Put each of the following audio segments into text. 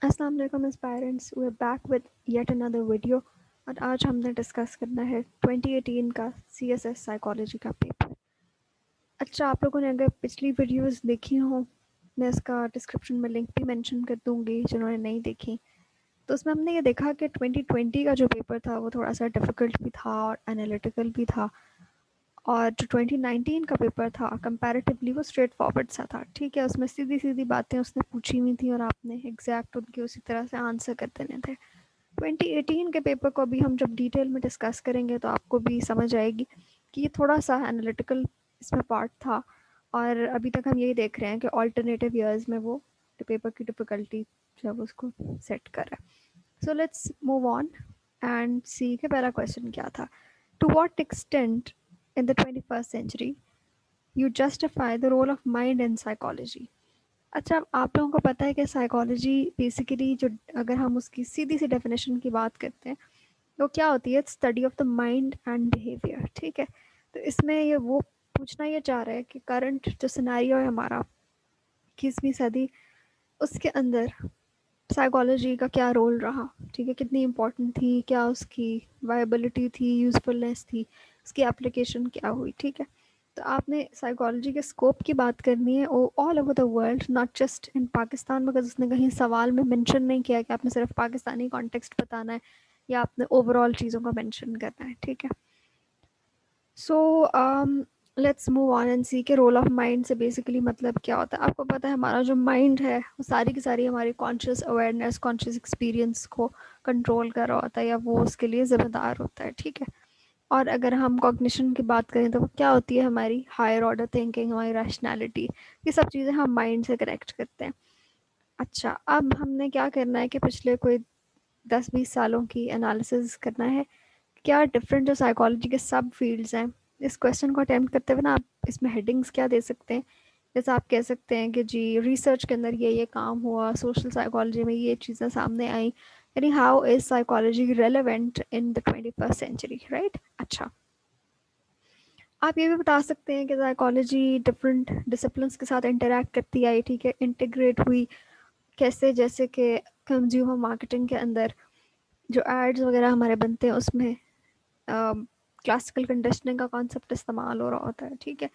अस्सलाम वालेकुम aspirants, we are back with yet another video. और आज हमने डिस्कस करना है 2018 का CSS साइकोलॉजी का पेपर। अच्छा, आप लोगों ने अगर पिछली वीडियोस देखी हो, मैं इसका डिस्क्रिप्शन में लिंक भी मेंशन कर दूंगी जिन्होंने नहीं देखी। तो उसमें हमने ये देखा कि 2020 का जो पेपर था वो थोड़ा सा डिफ़िकल्ट भी था और एनालिटिकल भी था, और जो 2019 का पेपर था कंपैरेटिवली वो स्ट्रेट फॉरवर्ड सा था। ठीक है, उसमें सीधी सीधी बातें उसने पूछी हुई थी और आपने एग्जैक्ट उनकी उसी तरह से आंसर कर देने थे। 2018 के पेपर को अभी हम जब डिटेल में डिस्कस करेंगे तो आपको भी समझ आएगी कि ये थोड़ा सा एनालिटिकल इसमें पार्ट था, और अभी तक हम यही देख रहे हैं कि ऑल्टरनेटिव ईयर्स में वो पेपर की डिफ़िकल्टी जो है वो उसको सेट कर रहा है। So let's move on and see के पहला क्वेश्चन क्या था। To what extent in the 21st century you justify the role of mind in psychology? अच्छा, आप लोगों को पता है कि साइकोलॉजी बेसिकली जो, अगर हम उसकी सीधी सी डेफिनेशन की बात करते हैं तो क्या होती है, study of the mind and behaviour. ठीक है, तो इसमें ये वो पूछना ये चाह रहा है कि करंट जो सिनेरियो है हमारा 21वीं सदी, उसके अंदर साइकोलॉजी का क्या रोल रहा। ठीक है, कितनी इम्पोर्टेंट थी, क्या उसकी वायबिलिटी थी, यूज़फुलनेस थी, उसकी एप्लीकेशन क्या हुई। ठीक है, तो आपने साइकोलॉजी के स्कोप की बात करनी है all over the world, not just in Pakistan, because उसने कहीं सवाल में मेंशन नहीं किया कि आपने सिर्फ पाकिस्तानी कॉन्टेक्स्ट बताना है या आपने ओवरऑल चीज़ों को मेंशन करना है। ठीक है, so let's move on and see के रोल ऑफ माइंड से बेसिकली मतलब क्या होता है। आपको पता है हमारा जो माइंड है वो सारी की सारी हमारी कॉन्शियस अवेयरनेस, कॉन्शियस एक्सपीरियंस को कंट्रोल कर रहा होता है या वो उसके लिए ज़िम्मेदार होता है। ठीक है, और अगर हम कॉग्निशन की बात करें तो वो क्या होती है, हमारी हायर ऑर्डर थिंकिंग, हमारी रैशनैलिटी, ये सब चीज़ें हम माइंड से कनेक्ट करते हैं। अच्छा, अब हमने क्या करना है कि पिछले कोई 10-20 सालों की एनालिसिस करना है, क्या डिफरेंट जो साइकोलॉजी के सब फील्ड्स हैं। इस क्वेश्चन को अटेम्प्ट करते हुए ना आप इसमें हेडिंग्स क्या दे सकते हैं, जैसे आप कह सकते हैं कि जी रिसर्च के अंदर ये काम हुआ, सोशल साइकोलॉजी में ये चीज़ें सामने आई, यानी how is psychology relevant in the 21st century, right. अच्छा, आप ये भी बता सकते हैं कि साइकोलॉजी डिफरेंट डिसिप्लिन्स के साथ इंटरेक्ट करती आई। ठीक है, इंटीग्रेट हुई कैसे, जैसे कि कंज्यूमर मार्केटिंग के अंदर जो एड्स वगैरह हमारे बनते हैं उसमें क्लासिकल कंडीशनिंग का कॉन्सेप्ट इस्तेमाल हो रहा होता है। ठीक है,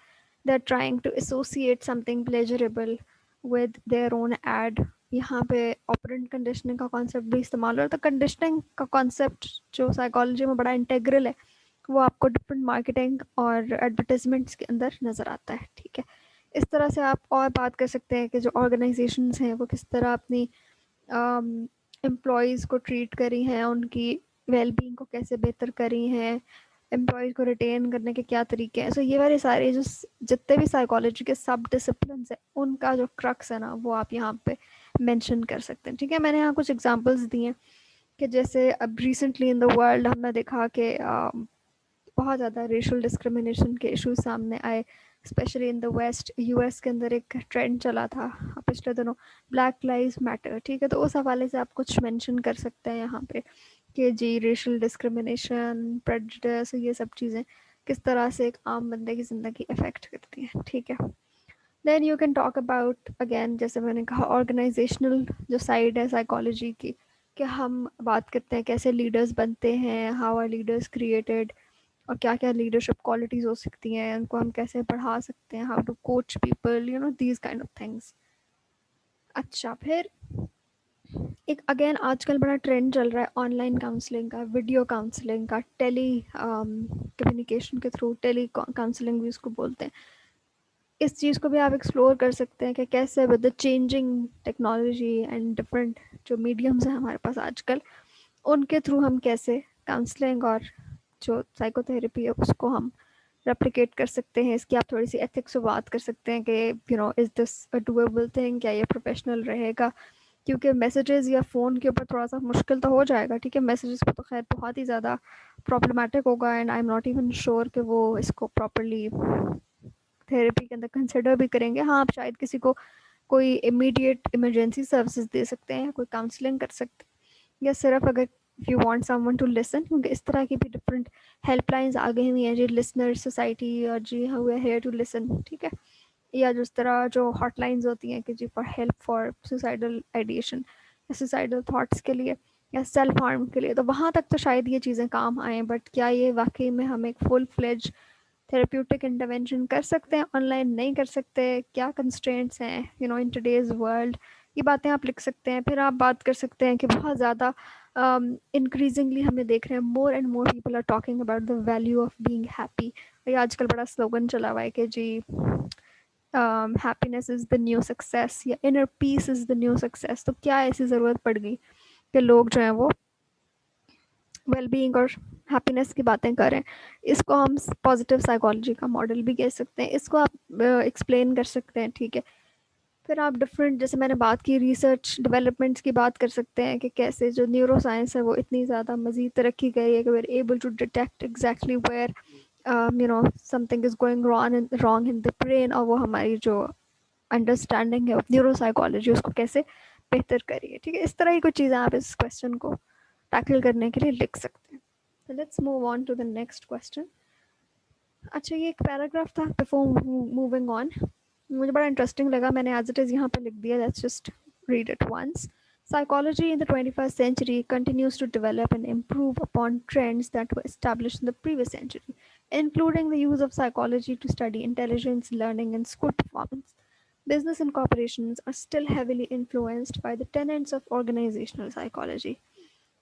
they are trying to associate something pleasurable with their own ad. यहाँ पे ऑपरेंट कंडीशनिंग का कॉन्सेप्ट भी इस्तेमाल हो रहा है। तो कंडीशनिंग का कॉन्सेप्ट जो साइकोलॉजी में बड़ा इंटेग्रल है, वो आपको डिफरेंट मार्केटिंग और एडवर्टाइजमेंट्स के अंदर नज़र आता है। ठीक है, इस तरह से आप और बात कर सकते हैं कि जो ऑर्गेनाइजेशंस हैं वो किस तरह अपनी एम्प्लॉयज़ को ट्रीट करी हैं, उनकी वेलबींग को कैसे बेहतर करी हैं, एम्प्लॉयज़ को रिटेन करने के क्या तरीके हैं। सो ये वाले सारे जो जितने भी साइकोलॉजी के सब डिसिप्लिन है उनका जो क्रक्स है ना, वो आप यहाँ पे मेंशन कर सकते हैं। ठीक है, मैंने यहाँ कुछ एग्जांपल्स दिए हैं कि जैसे अब रिसेंटली इन द वर्ल्ड हमने देखा कि बहुत ज़्यादा रेशल डिस्क्रिमिनेशन के इशूज सामने आए, specially in the West. US के अंदर एक ट्रेंड चला था पिछले दिनों, ब्लैक लाइव्स मैटर। ठीक है, तो उस हवाले से आप कुछ मेंशन कर सकते हैं यहाँ पे कि जी रेशल डिस्क्रिमिनेशन, प्रेजुडिस, ये सब चीज़ें किस तरह से एक आम बंदे की ज़िंदगी अफेक्ट करती हैं। ठीक है, then you can talk about again, जैसे मैंने कहा, ऑर्गेनाइजेशनल जो साइड है साइकोलॉजी की, कि हम बात करते हैं कैसे लीडर्स बनते हैं, हाउ आर लीडर्स क्रिएटेड, और क्या क्या लीडरशिप क्वालिटीज़ हो सकती हैं, उनको हम कैसे बढ़ा सकते हैं, how to coach people, you know these kind of things. अच्छा, फिर एक अगेन आजकल बड़ा ट्रेंड चल रहा है ऑनलाइन काउंसलिंग का, वीडियो काउंसलिंग का, टेली कम्युनिकेशन के थ्रू, टेली काउंसलिंग भी उसको बोलते हैं। इस चीज़ को भी आप एक्सप्लोर कर सकते हैं कि कैसे with the changing technology and different जो मीडियम्स हैं हमारे पास आजकल, उनके थ्रू हम कैसे काउंसलिंग और जो साइकोथेरेपी है उसको हम रेप्लिकेट कर सकते हैं। इसकी आप थोड़ी सी एथिक्स से बात कर सकते हैं कि is this a doable thing, क्या ये प्रोफेशनल रहेगा, क्योंकि मैसेजेस या फ़ोन के ऊपर थोड़ा सा मुश्किल तो हो जाएगा। ठीक है, मैसेजेस पे तो खैर बहुत ही ज़्यादा प्रॉब्लमेटिक होगा, and I am not even sure कि वो इसको प्रॉपरली थेरेपी के अंदर कंसिडर भी करेंगे। हाँ, आप शायद किसी को कोई इमीडिएट इमरजेंसी सर्विसेज दे सकते हैं, कोई काउंसलिंग कर सकते हैं, या सिर्फ अगर if you want someone to listen, क्योंकि इस तरह की भी डिफरेंट हेल्पलाइंस आ गई हुई हैं जी, लिसनर सोसाइटी और जी हाँ we are here to listen. ठीक है, या जिस तरह जो हॉटलाइंस होती हैं कि जी for help for suicidal ideation, या सुसाइडल थॉट्स के लिए या सेल्फ हार्म के लिए, तो वहाँ तक तो शायद ये चीज़ें काम आएँ, बट क्या ये वाकई में हम एक फुल फ्लेज थेरेप्यूटिक इंटरवेंशन कर सकते हैं ऑनलाइन, नहीं कर सकते, क्या कंस्ट्रेंट्स हैं इन टुडेज़ वर्ल्ड, ये बातें आप लिख सकते हैं। फिर आप बात कर सकते हैं कि बहुत ज़्यादा इंक्रीजिंगली हमें देख रहे हैं, more and more people are talking about the value of being happy. ये आजकल बड़ा स्लोगन चला हुआ है कि जी happiness is the new success या inner peace is the new success. तो क्या ऐसी ज़रूरत पड़ गई कि लोग जो हैं वो वेलबींग और हैप्पीनेस की बातें करें। इसको हम पॉजिटिव साइकोलॉजी का मॉडल भी कह सकते हैं, इसको आप एक्सप्लेन कर सकते हैं, ठीक है। फिर आप डिफरेंट, जैसे मैंने बात की, रिसर्च डेवलपमेंट्स की बात कर सकते हैं कि कैसे जो न्यूरो साइंस है वो इतनी ज़्यादा मज़ीद तरक्की करी है कि we are able to detect exactly where something is going wrong in the brain, और वो हमारी जो अंडरस्टैंडिंग है न्यूरो साइकोलॉजी उसको कैसे बेहतर करिए, ठीक है। इस तरह की कुछ चीज़ें आप इस क्वेश्चन को टैकल करने के लिए लिख सकते हैं। So let's move on to the next question. अच्छा, ये एक पैराग्राफ था बिफोर मूविंग ऑन, मुझे बड़ा इंटरेस्टिंग लगा, मैंने एज इट इज़ यहाँ पे लिख दिया, let's just read it once. Psychology in the 21st century continues to develop and improve upon trends that were established in the previous century, including the use of psychology to study intelligence, learning, and school performance. Business and corporations are still heavily influenced by the tenets of organizational psychology.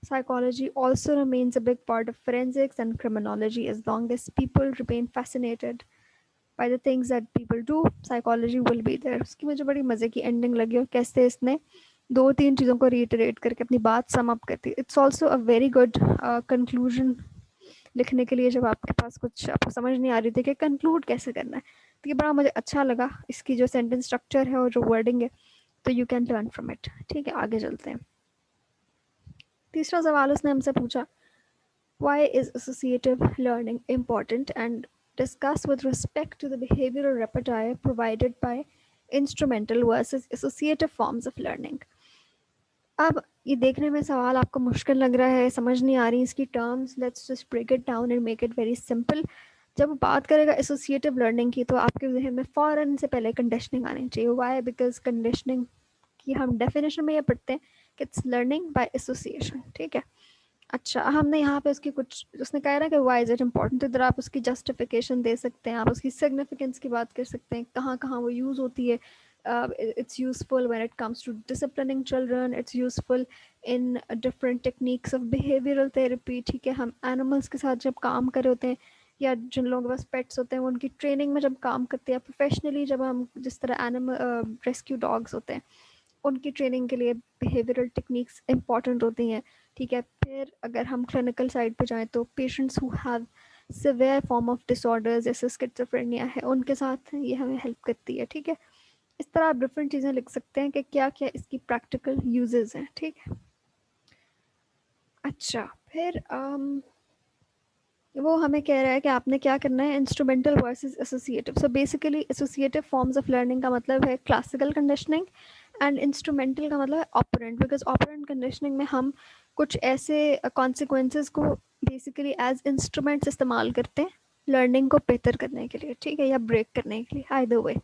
Psychology also remains a big part of forensics and criminology as long as people remain fascinated by the things that people do, psychology will be there. उसकी मुझे बड़ी मज़े की ending लगी और कैसे इसने दो तीन चीज़ों को रिटरेट करके अपनी बात सम अप करती है। It's also a very good conclusion लिखने के लिए, जब आपके पास कुछ आपको समझ नहीं आ रही थी कि कंक्लूड कैसे करना है, तो ये बड़ा मुझे अच्छा लगा, इसकी जो सेंटेंस स्ट्रक्चर है और जो वर्डिंग है, तो you can learn from it, ठीक है। आगे चलते हैं। तीसरा सवाल उसने हमसे पूछा, why is associative learning important, and discuss with respect to the behavioral repertoire provided by instrumental versus associative forms of learning. अब ये देखने में सवाल आपको मुश्किल लग रहा है, समझ नहीं आ रही इसकी terms, let's just break it down and make it very simple. जब बात करेगा एसोसिएटिव लर्निंग की, तो आपके जहन में फ़ौरन से पहले कंडीशनिंग आनी चाहिए। वाई? बिकॉज कंडीशनिंग की हम डेफिनेशन में ये पढ़ते हैं कि इट्स लर्निंग बाय एसोसिएशन, ठीक है। अच्छा, हमने यहाँ पे उसकी कुछ, उसने कहा ना कि वाई इज़ इट इम्पॉर्टेंट, तो इधर आप उसकी जस्टिफिकेशन दे सकते हैं, आप उसकी सिग्निफिकेंस की बात कर सकते हैं, कहाँ कहाँ वो यूज़ होती है। It's useful when it comes to disciplining children, it's useful in different techniques of behavioural therapy, ठीक है। हम एनिमल्स के साथ जब काम कर रहे होते हैं, या जिन लोगों के पास पेट्स होते हैं, वो उनकी ट्रेनिंग में जब काम करते हैं, प्रोफेशनली जब हम, जिस तरह एनिमल रेस्क्यू डॉग्स होते हैं, उनकी ट्रेनिंग के लिए बिहेवियरल टेक्निक्स इंपॉर्टेंट होती हैं, ठीक है। फिर अगर हम क्लिनिकल साइड पे जाएँ, तो patients who have severe form of disorders जैसे स्किज़ोफ्रेनिया है, उनके साथ ये हमें हेल्प करती है, ठीक है। इस तरह आप डिफरेंट चीज़ें लिख सकते हैं कि क्या क्या इसकी प्रैक्टिकल यूजेस हैं, ठीक है। अच्छा, फिर वो हमें कह रहा है कि आपने क्या करना है, instrumental versus associative. So basically associative forms of learning का मतलब है क्लासिकल कंडीशनिंग, एंड इंस्ट्रूमेंटल का मतलब है ऑपरेंट, बिकॉज ऑपरेंट कंडीशनिंग में हम कुछ ऐसे कॉन्सिक्वेंसेस को बेसिकली एज इंस्ट्रूमेंट्स इस्तेमाल करते हैं लर्निंग को बेहतर करने के लिए, ठीक है, या ब्रेक करने के लिए, आइदर वे।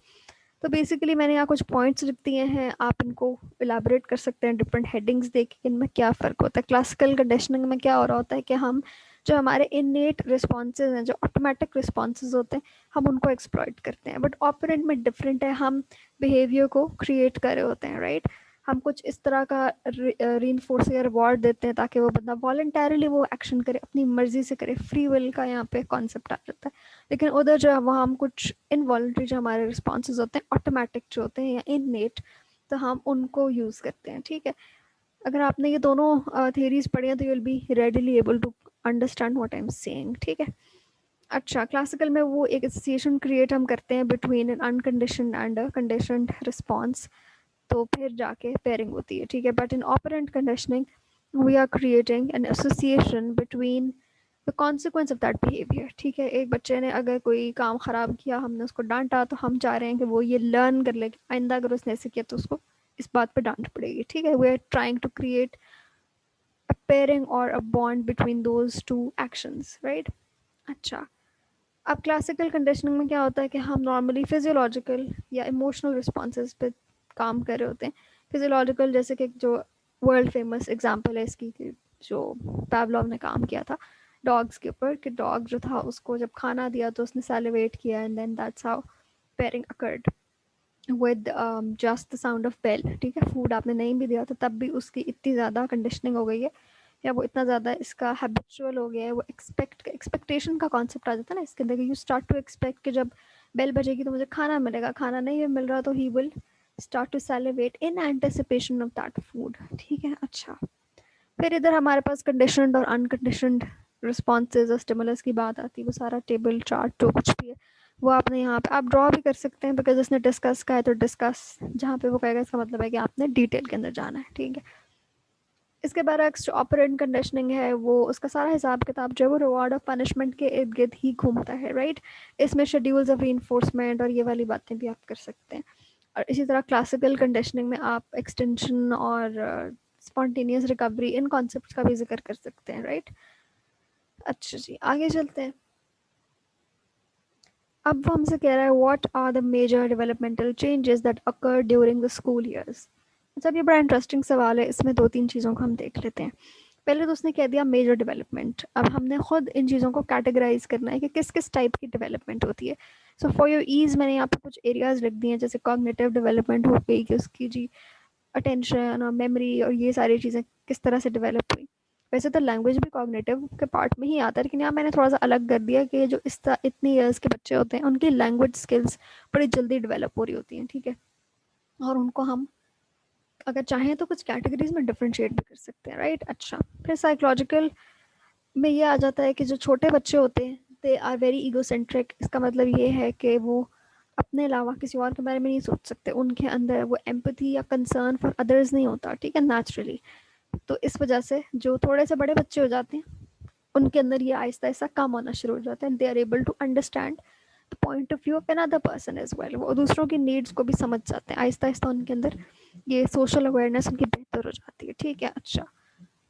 तो बेसिकली मैंने यहाँ कुछ पॉइंट्स लिख दिए हैं, आप इनको इलाबोरेट कर सकते हैं डिफरेंट हेडिंग्स देख के, इनमें क्या फ़र्क होता है। क्लासिकल कंडीशनिंग में क्या हो रहा होता है कि हम जो हमारे इननेट रिस्पॉन्सेज हैं, जो ऑटोमेटिक रिस्पॉन्सेज होते हैं, हम उनको एक्सप्लॉइट करते हैं। बट ऑपरेंट में डिफरेंट है, हम बिहेवियर को क्रिएट कर रहे होते हैं, राइट। हम कुछ इस तरह का रीइंफोर्स या रिवॉर्ड देते हैं ताकि वो बंदा वॉलंटरली वो एक्शन करे, अपनी मर्जी से करे, फ्री विल का यहाँ पे कॉन्सेप्ट आ जाता है। लेकिन उधर जो है वहाँ हम कुछ इनवॉलंटरी जो हमारे रिस्पॉन्सेज होते हैं, ऑटोमेटिक जो होते हैं या इननेट, तो हम उनको यूज़ करते हैं, ठीक है। अगर आपने ये दोनों थियरीज पढ़ी हैं, तो you will be readily able to understand what I am saying, ठीक है। अच्छा, क्लासिकल में वो एक एसोसिएशन क्रिएट हम करते हैं between an unconditioned and a conditioned response, तो फिर जाके पेयरिंग होती है, ठीक है। But in operant conditioning we are creating an association between the consequence of that behaviour, ठीक है। एक बच्चे ने अगर कोई काम ख़राब किया, हमने उसको डांटा, तो हम चाह रहे हैं कि वो ये लर्न कर ले, आइंदा अगर उसने ऐसे किया तो उसको इस बात पे डांट पड़ेगी, ठीक है। We are trying to create a pairing or a bond between those two actions, right? अच्छा, अब क्लासिकल कंडीशनिंग में क्या होता है कि हम नॉर्मली फिजियोलॉजिकल या इमोशनल रिस्पॉन्सेज पे काम कर रहे होते हैं। फिजियोलॉजिकल जैसे कि जो वर्ल्ड फेमस एग्जांपल है इसकी कि जो पावलोव ने काम किया था डॉग्स के ऊपर, कि डॉग जो था उसको जब खाना दिया तो उसने सैलिवेट किया and then that's how pairing occurred with just the sound of bell. ठीक है, फूड आपने नहीं भी दिया तो तब भी उसकी इतनी ज़्यादा कंडीशनिंग हो गई है, या वो इतना ज़्यादा इसका हैबिचुअल हो गया है, वो एक्सपेक्टेशन का कॉन्सेप्ट आ जाता है ना इसके अंदर, यू स्टार्ट टू एक्सपेक्ट कि जब बेल बजेगी तो मुझे खाना मिलेगा, खाना नहीं भी मिल रहा तो he will start to celebrate in anticipation of that food. ठीक है, अच्छा। फिर इधर हमारे पास कंडीशनड और अनकंडीशनड रिस्पॉन्सेज और स्टिमुलस की बात आती है, वो सारा टेबल चार्ट जो कुछ भी है वो आपने यहाँ पे आप ड्रॉ भी कर सकते हैं, बिकॉज उसने डिस्कस का है तो डिस्कस जहाँ पे वो कहेगा इसका मतलब है कि आपने डिटेल के अंदर जाना है। ठीक है, इसके बरक्स जो ऑपरेंट कंडीशनिंग है वो उसका सारा हिसाब किताब जो है वो रिवॉर्ड ऑफ पनिशमेंट के इर्द गिर्द ही घूमता है, राइट। इसमें शेड्यूल्स ऑफ री और ये वाली बातें भी आप कर सकते हैं। और इसी तरह क्लासिकल कंडीशनिंग में आप एक्सटेंशन और स्पॉन्टेनियस रिकवरी इन कॉन्सेप्ट का भी जिक्र कर सकते हैं, राइट। अच्छा जी, आगे चलते हैं। अब वो हमसे कह रहा है what are the major developmental changes that occur during the school years. अच्छा, ये बड़ा इंटरेस्टिंग सवाल है, इसमें दो तीन चीज़ों को हम देख लेते हैं। पहले तो उसने कह दिया मेजर डेवलपमेंट, अब हमने खुद इन चीज़ों को कैटेगराइज करना है कि किस किस टाइप की डेवलपमेंट होती है। सो फॉर योर ईज मैंने यहाँ पे कुछ एरियाज लिख दिए हैं, जैसे कॉग्निटिव डेवलपमेंट हो गई कि उसकी जी अटेंशन और मेमोरी और ये सारी चीज़ें किस तरह से डेवलप हुई। वैसे तो लैंग्वेज भी कॉग्निटिव के पार्ट में ही आता है, लेकिन यहाँ मैंने थोड़ा सा अलग कर दिया कि जो इतनी ईयर्स के बच्चे होते हैं उनकी लैंग्वेज स्किल्स बड़ी जल्दी डेवलप हो रही होती हैं। ठीक है, और उनको हम अगर चाहें तो कुछ कैटेगरीज में डिफ्रेंशिएट भी कर सकते हैं, राइट। अच्छा, फिर साइकोलॉजिकल में ये आ जाता है कि जो छोटे बच्चे होते हैं दे आर वेरी ईगोसेंट्रिक। इसका मतलब ये है कि वो अपने अलावा किसी और के बारे में नहीं सोच सकते, उनके अंदर वो एम्पैथी या कंसर्न फॉर अदर्स नहीं होता। ठीक है, नेचुरली। तो इस वजह से जो थोड़े से बड़े बच्चे हो जाते हैं उनके अंदर ये आहिस्ता आहिस्ता कम होना शुरू हो जाता है, they are able to understand the point of view of another person as well. वो दूसरों की नीड्स को भी समझ जाते हैं, आहिस्ता आहिस्ता उनके अंदर ये सोशल अवेयरनेस उनकी बेहतर हो जाती है। ठीक है, अच्छा।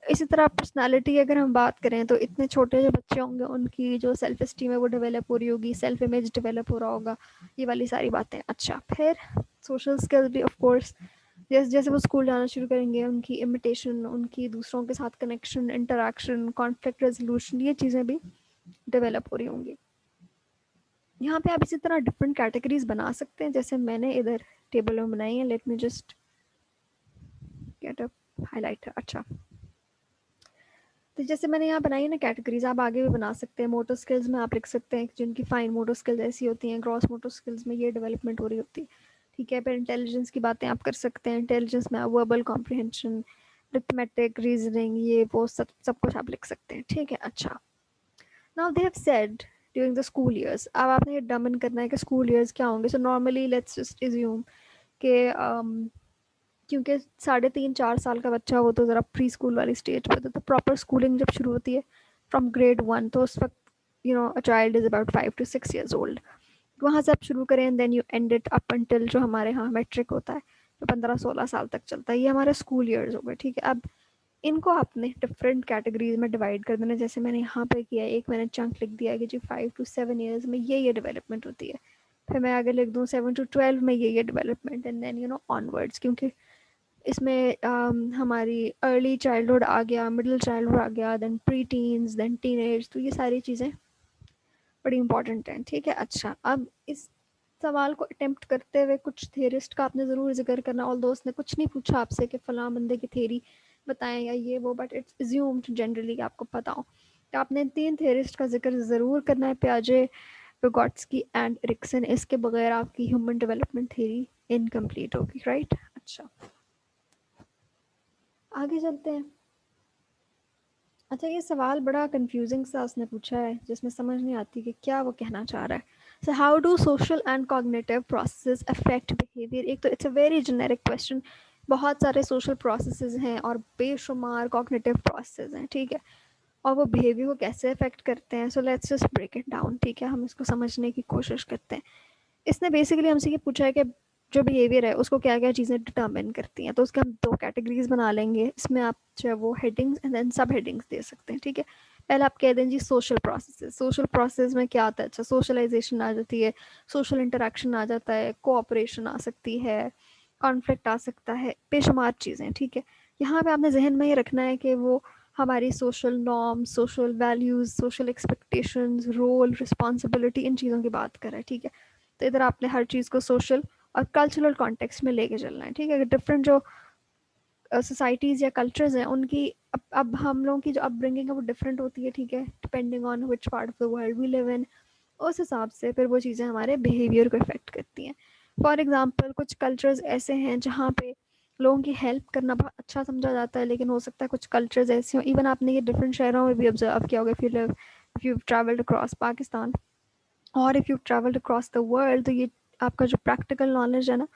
इसी तरह पर्सनालिटी की अगर हम बात करें तो इतने छोटे जो बच्चे होंगे उनकी जो सेल्फ इस्टीम है वो डेवलप हो रही होगी, सेल्फ इमेज डेवलप हो रहा होगा, ये वाली सारी बातें। अच्छा, फिर सोशल स्किल्स भी ऑफ कोर्स जैसे जैसे वो स्कूल जाना शुरू करेंगे उनकी इमिटेशन, उनकी दूसरों के साथ कनेक्शन, इंटरेक्शन, कॉन्फ्लिक्ट रेजोल्यूशन, ये चीज़ें भी डेवलप हो रही होंगी। यहाँ पे आप इसी तरह डिफरेंट कैटेगरीज बना सकते हैं जैसे मैंने इधर टेबल में बनाई है। Let me just get a highlighter. अच्छा, तो जैसे मैंने यहाँ बनाई है ना कैटेगरीज, आप आगे भी बना सकते हैं। मोटर स्किल्स में आप लिख सकते हैं जिनकी फाइन मोटर स्किल्स ऐसी होती हैं, ग्रॉस मोटर स्किल्स में ये डेवलपमेंट हो रही होती है। ठीक है, फिर इंटेलिजेंस की बातें आप कर सकते हैं, इंटेलिजेंस में आप वर्बल कॉम्प्रिहेंशन, अरिथमेटिक, रीजनिंग, ये वो सब सब कुछ आप लिख सकते हैं। ठीक है, अच्छा। Now they have said during the school years, अब आपने ये डमन करना है कि स्कूल ईयर्स क्या होंगे। So normally let's just assume कि क्योंकि 3.5-4 साल का बच्चा वो तो ज़रा प्री स्कूल वाली स्टेज पे, तो प्रॉपर स्कूलिंग जब शुरू होती है फ्रॉम ग्रेड 1, तो उस वक्त a child is about 5 to 6 years old. वहाँ से आप शुरू करें and then you end it up until जो हमारे यहाँ मैट्रिक होता है जो 15-16 साल तक चलता है, ये हमारे स्कूल ईयर्स हो गए। ठीक है, अब इनको आपने डिफरेंट कैटेगरीज में डिवाइड कर देना, जैसे मैंने यहाँ पे किया है। एक मैंने चंक लिख दिया है कि जी 5 to 7 years में ये डेवलपमेंट होती है। फिर मैं आगे लिख दूँ 7 to 12 में ये डेवलपमेंट, एंड देन ऑनवर्ड्स, क्योंकि इसमें हमारी अर्ली चाइल्डहुड आ गया, मिडिल चाइल्डहुड आ गया, then pre teens, then teen age, तो ये सारी चीज़ें बड़ी इंपॉर्टेंट हैं। ठीक है, अच्छा। अब इस सवाल को अटेम्प्ट करते हुए कुछ थेरिस्ट का आपने ज़रूर जिक्र करना, ऑल दोस्त ने कुछ नहीं पूछा आपसे कि फ़लाँ बंदे की थेरी बताएं या ये वो, बट इट्स एज्यूम्ड जनरली आपको पता हो, तो आपने 3 थेरिस्ट का जिक्र ज़रूर करना है, प्याजे, विगोट्स्की एंड एरिक्सन। इसके बगैर आपकी ह्यूमन डेवलपमेंट थेरी इनकम्प्लीट होगी, राइट। अच्छा, आगे चलते हैं। अच्छा, ये सवाल बड़ा कंफ्यूजिंग सा उसने पूछा है जिसमें समझ नहीं आती कि क्या वो कहना चाह रहा है। So how do social and cognitive processes affect behaviour. एक तो it's a very generic question, बहुत सारे सोशल प्रोसेसेस हैं और बेशुमार कॉग्निटिव प्रोसेसेस हैं। ठीक है, और वो बिहेवियर को कैसे अफेक्ट करते हैं। So let's just break it down. ठीक है, हम इसको समझने की कोशिश करते हैं। इसने बेसिकली हमसे ये पूछा है कि जो बिहेवियर है उसको क्या क्या चीज़ें डिटर्मिन करती हैं, तो उसके हम 2 कैटेगरीज बना लेंगे। इसमें आप जो है वो हेडिंग्स एंड देन सब हेडिंग्स दे सकते हैं। ठीक है, पहले आप कह दें जी सोशल प्रोसेस। सोशल प्रोसेस में क्या आता है, अच्छा सोशलाइजेशन आ जाती है, सोशल इंटरेक्शन आ जाता है, कोऑपरेशन आ सकती है, कॉन्फ्लिक्ट आ सकता है, बेशुमार चीज़ें। ठीक है, यहाँ पे आपने जहन में ये रखना है कि वो हमारी social norms, social values, social expectations, role, responsibility, इन चीज़ों की बात कर रहा है, ठीक है। तो इधर आपने हर चीज़ को सोशल और कल्चरल कॉन्टेक्स्ट में लेके चलना है, ठीक है। डिफरेंट जो सोसाइटीज़ या कल्चर्स हैं उनकी अब हम लोगों की जो अपब्रिंगिंग है वो डिफरेंट होती है, ठीक है, depending on which part of the world we live in. उस हिसाब से फिर वो चीज़ें हमारे बिहेवियर को इफ़ेक्ट करती हैं। फॉर एग्ज़ाम्पल कुछ कल्चर्स ऐसे हैं जहाँ पे लोगों की हेल्प करना बहुत अच्छा समझा जाता है, लेकिन हो सकता है कुछ कल्चर्स ऐसे हों, इवन आपने ये डिफरेंट शहरों में भी ऑब्जर्व किया होगा, if you travelled across Pakistan और if you travelled across the world, तो ये आपका जो प्रैक्टिकल नॉलेज है ना,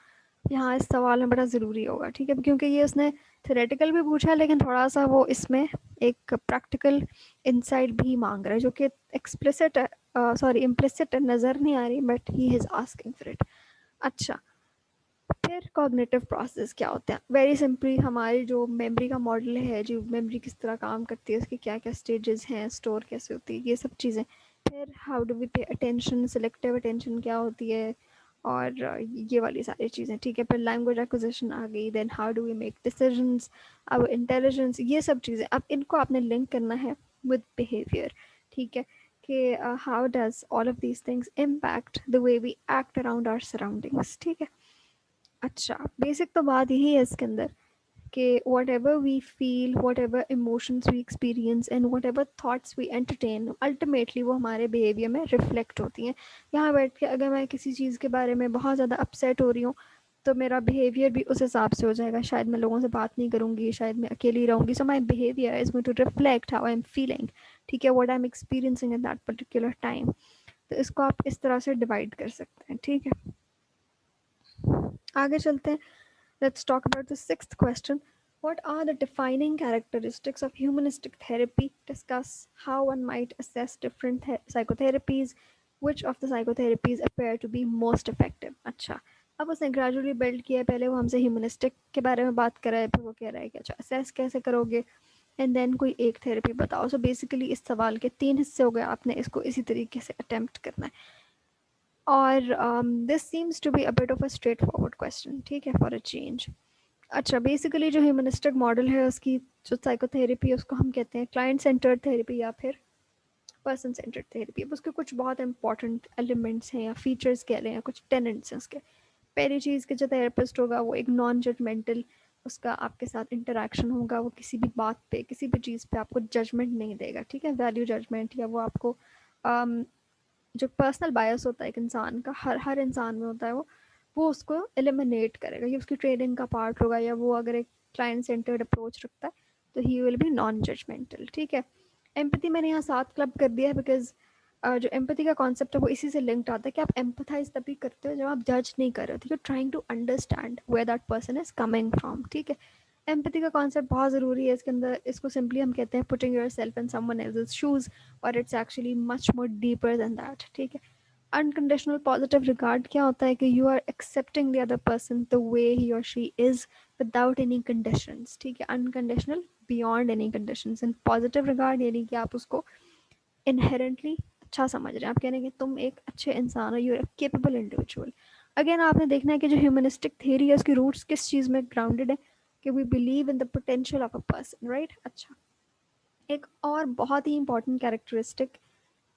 यहाँ इस सवाल में बड़ा ज़रूरी होगा, ठीक है, क्योंकि ये उसने थेरेटिकल भी पूछा है लेकिन थोड़ा सा वो इसमें एक प्रैक्टिकल इंसाइट भी मांग रहा है जो कि एक्सप्लिसिट सॉरी इम्प्लिसिट नज़र नहीं आ रही, but he is asking for it. अच्छा, फिर कॉग्निटिव प्रोसेस क्या होता है? वेरी सिंपली हमारी जो मेमोरी का मॉडल है, जो मेमोरी किस तरह काम करती है, उसके क्या क्या स्टेजेस हैं, स्टोर कैसे होती है, ये सब चीज़ें। फिर how do we pay attention, selective attention क्या होती है, और ये वाली सारी चीज़ें, ठीक है। फिर लैंग्वेज एक्विजिशन आ गई, then how do we make decisions, our intelligence, ये सब चीज़ें। अब इनको आपने लिंक करना है विद बिहेवियर, ठीक है, कि how does all of these things impact the way we act around our surroundings, ठीक है। अच्छा, बेसिक तो बात यही है इसके अंदर कि whatever we feel, whatever emotions we experience and whatever thoughts we entertain, ultimately वो हमारे बिहेवियर में रिफ्लेक्ट होती हैं। यहाँ बैठ के अगर मैं किसी चीज़ के बारे में बहुत ज़्यादा अपसेट हो रही हूँ तो मेरा बिहेवियर भी उस हिसाब से हो जाएगा। शायद मैं लोगों से बात नहीं करूँगी, शायद मैं अकेली रहूँगी, so my behaviour is going to reflect how I am feeling, ठीक है, what I am experiencing in that particular time. तो इसको आप इस तरह से डिवाइड कर सकते हैं, ठीक है। आगे चलते हैं। Let's talk about the sixth question. What are the defining characteristics of humanistic therapy? Discuss how one might assess different psychotherapies. Which of the psychotherapies appear to be most effective? अच्छा, अब उसने ग्रेजुअली बिल्ड किया है। पहले वो हमसे humanistic के बारे में बात कर रहा है, फिर वो कह रहा है कि अच्छा असेस कैसे करोगे, एंड देन कोई एक थेरेपी बताओ। सो बेसिकली इस सवाल के 3 हिस्से हो गए, आपने इसको इसी तरीके से अटेम्प्ट करना है। और this seems to be a bit of a straightforward question, ठीक है, फॉर अ चेंज। अच्छा, बेसिकली जो ह्यूमनिस्टिक मॉडल है उसकी जो साइकोथेरेपी है उसको हम कहते हैं क्लाइंट सेंटर्ड थेरेपी या फिर पर्सन सेंटर्ड थेरेपी। अब उसके कुछ बहुत इंपॉर्टेंट एलिमेंट्स हैं या फीचर्स कह रहे हैं, कुछ टेनेंट्स हैं उसके। पहली चीज़ कि जो थेरेपिस्ट होगा वो एक नॉन जजमेंटल, उसका आपके साथ इंटरेक्शन होगा, वो किसी भी बात पे, किसी भी चीज़ पे आपको जजमेंट नहीं देगा, ठीक है, वैल्यू जजमेंट, या वो आपको जो पर्सनल बायस होता है एक इंसान का, हर हर इंसान में होता है वो उसको एलिमिनेट करेगा। ये उसकी ट्रेनिंग का पार्ट होगा, या वो अगर एक क्लाइंट सेंटर्ड अप्रोच रखता है तो he will be non judgemental, ठीक है। एम्पैथी मैंने यहाँ साथ क्लब कर दिया है बिकॉज जो एम्पैथी का कॉन्सेप्ट है वो इसी से लिंक्ड आता है कि आप एम्पथाइज तभी करते हो जब आप जज नहीं कर रहे हो, ठीक है, trying to understand where that person is coming from, ठीक है। एम्पैथी का कॉन्सेप्ट बहुत ज़रूरी है इसके अंदर। इसको सिंपली हम कहते हैं putting yourself in someone else's shoes, और it's actually much more deeper than that, ठीक है। अनकंडीशनल पॉजिटिव रिगार्ड क्या होता है कि you are accepting the other person the way he और she is without any conditions, ठीक है। Unconditional beyond any conditions. And positive regard यानी कि आप उसको इनहेरेंटली अच्छा समझ रहे हैं, आप कह रहे हैं कि तुम एक अच्छे इंसान हो, you are capable individual. Again आपने देखना है कि जो ह्यूमनिस्टिक थेरी है उसकी रूट्स किस चीज़ में ग्राउंडेड है, कि we believe in the potential of a person, right. अच्छा, एक और बहुत ही इंपॉर्टेंट कैरेक्टरिस्टिक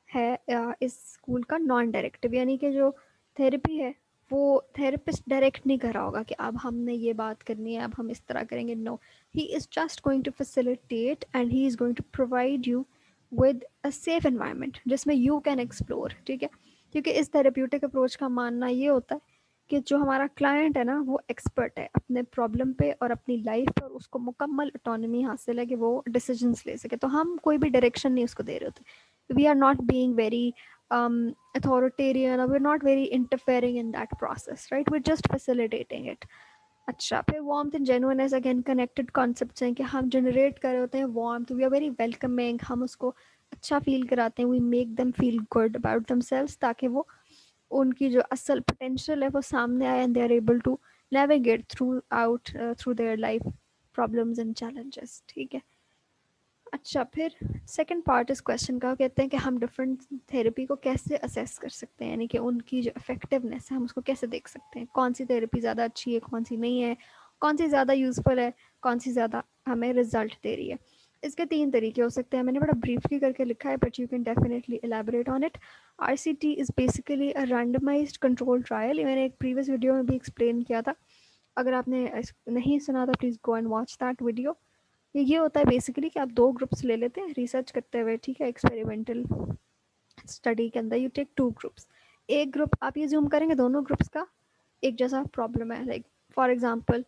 है इस स्कूल का नॉन डायरेक्टिव, यानी कि जो थेरेपी है वो थेरेपिस्ट डायरेक्ट नहीं कर रहा होगा कि अब हमने ये बात करनी है, अब हम इस तरह करेंगे। No, he is just going to facilitate and he is going to provide you with a safe environment जिसमें यू कैन एक्सप्लोर, ठीक है। क्योंकि इस थेरेप्यूटिक अप्रोच का मानना ये होता है कि जो हमारा क्लाइंट है ना वो एक्सपर्ट है अपने प्रॉब्लम पे और अपनी लाइफ पर, उसको मुकम्मल ऑटोनॉमी हासिल है कि वो डिसीजंस ले सके। तो हम कोई भी डायरेक्शन नहीं उसको दे रहे होते। We are not being very authoritarian, or we're not very interfering in that process, right? We're just facilitating it. अच्छा, फिर warmth and genuineness again connected concepts हैं कि हम जनरेट कर रहे होते हैं warmth, we are very welcoming, हम उसको अच्छा फील कराते हैं, we make them feel good about themselves, ताकि वो उनकी जो असल पोटेंशियल है वो सामने आए, and they are able to navigate throughout through their life problems and challenges, ठीक है। अच्छा, फिर सेकंड पार्ट इस क्वेश्चन का कहते हैं कि हम डिफरेंट थेरेपी को कैसे असेस कर सकते हैं, यानी कि उनकी जो इफेक्टिवनेस है हम उसको कैसे देख सकते हैं, कौन सी थेरेपी ज़्यादा अच्छी है, कौन सी नहीं है, कौन सी ज़्यादा यूजफुल है, कौन सी ज़्यादा हमें रिजल्ट दे रही है। इसके 3 तरीके हो सकते हैं, मैंने बड़ा ब्रीफली करके लिखा है but you can definitely elaborate on it. RCT is basically a randomised control trial, मैंने एक प्रीवियस वीडियो में भी एक्सप्लेन किया था, अगर आपने नहीं सुना तो please go and watch that video. ये होता है बेसिकली कि आप 2 ग्रुप्स ले लेते हैं रिसर्च करते हुए, ठीक है, एक्सपेरिमेंटल स्टडी के अंदर यू टेक 2 ग्रुप्स। एक ग्रुप आप ये ज़ूम करेंगे दोनों ग्रुप्स का एक जैसा प्रॉब्लम है, like for example